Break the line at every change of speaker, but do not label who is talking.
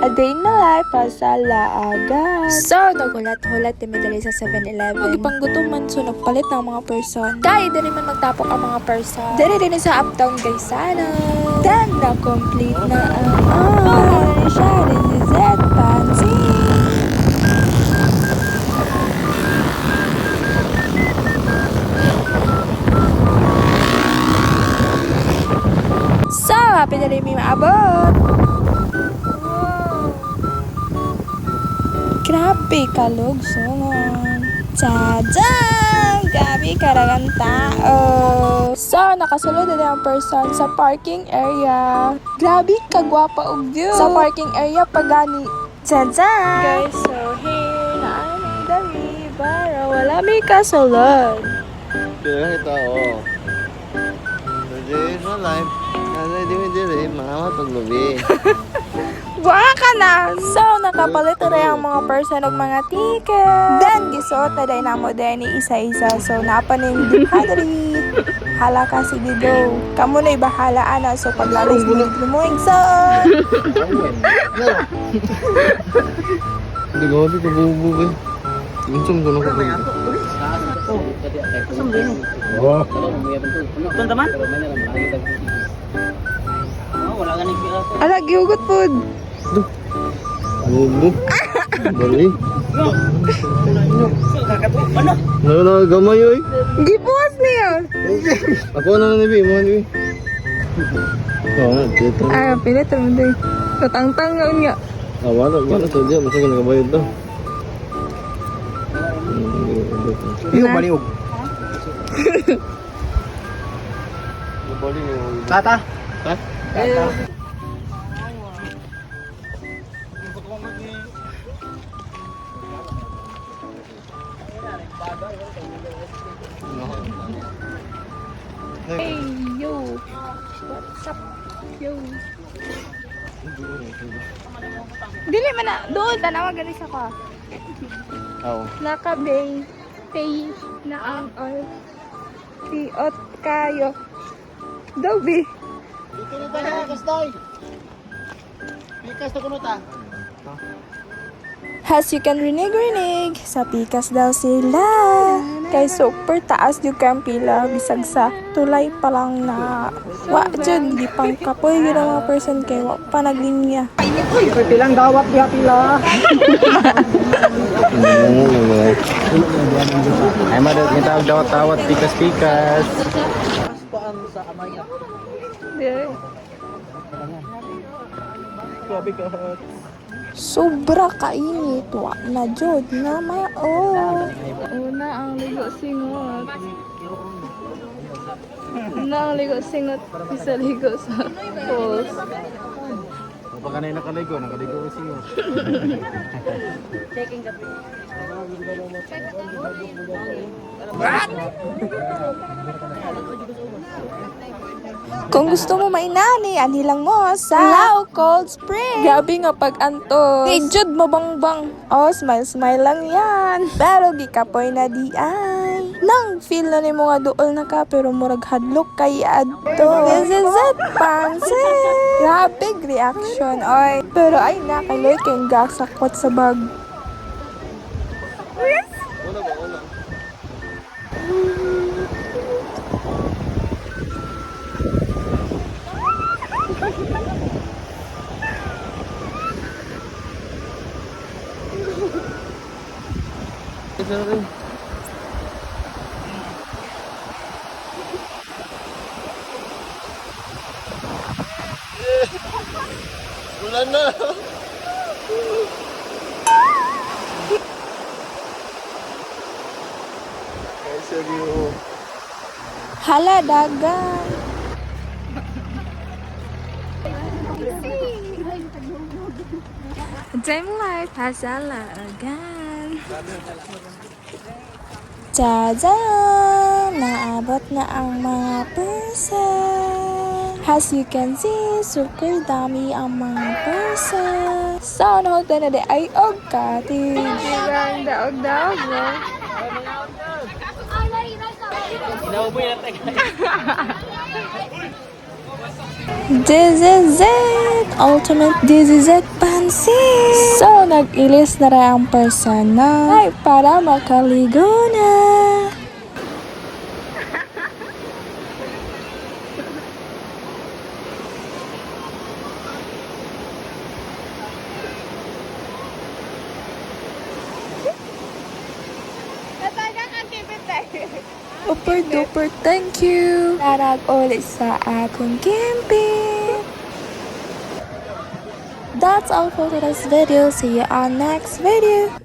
A day in my life sa laagan. So, nagulat-hulat dali sa 7-Eleven. Magipanggutuman, so nagpalit ng mga person. Dahil din man magtapok ang mga person. Dali din sa uptown guys sana. Then, na-complete na ang siya rin si Zed Pansy. So, happy na rin may maabot. Grabe kalugsungan. Tadang! Grabe karagang tao. So, nakasulod na ang person sa parking area. Grabe kagwapa og view. Sa parking area pagani. Tadang! Guys, so here na aming dami. Para wala may kasulod.
Kaya ito, oh. Today is my life. Nalay di mama paglubi.
Buha ka na! So, nakapalit na ang mga person og mga ticket. Then, gisuot na dahil na mo dahil ni isa-isa. So, napanin din hadri. Hala ka, sige go. Kamu na ibahala, ana. So, paglalis mo mo igsoon.
Hindi ko habi kabubugay. Minsan ko na kabubugay. Wow.
Teman-teman.
Ala, gihugot po.
Bubuk. Bali. Ano gamay oy?
Gipuas niya.
Ako na nabi, mo nabi. Oh, dito.
Ah, pilit naman din. Katang-tang nga.
Wala to dia, masa kena bayad daw.
Iyo baliog. Tata.
Ha?
Tata.
Hey, yo. What's up? Yo. Dili man na. Doon, tanawa galis ako.
Oo.
Naka-bay. Pay na ang all. Tiot kayo. Dobi.
Dito na tayo, kastoy. Pikas to kunuta.
As you can rinig, sa pikas daw sila. Kay super taas yung kang pila. Bisag sa tulay pa lang na wa dyan. Di pang kapoy yun ang mga person kay wa pa naglinya.
Uy, pilang dawat biya pila.
Ay madad kita dawat-dawat pikas-pikas.
Paan sa amaya. Grabe ka.
Sobra kainit. Wa na jod na mao. Una ang ligo singot. Una ang ligo singot. Isa ligo sa falls.
Kapag kanay nakaligo siya.
Kung gusto mo mainani, anilang mo sa Lao Cold Spring. Grabe nga pag-antos. Hey, Jud, mabangbang. Oh, smile lang yan. Pero gikapoy na di ay. Nang feel na ni mo nga dool na ka, pero murag hadlok kay adto. This is it, pansin. Grabe reaction, oy. Pero ay nakaloy kayong gasakwat sa bag.
Wala ba, wala. Sorry. Wala na. Ay, seryo.
Hala, dagan. Time life has a lagan. Tadaan! Naabot na ang mga person. As you can see, super dami ang mga person. So, nahuta na di ay og cottage. Ang daog-daog mo. This is it! Ultimate this is it pansit! So, nag-ilis na rin ang persona ay para makaligo na. Super duper thank you! Darag ulit sa akong camping! That's all for today's video. See you on next video.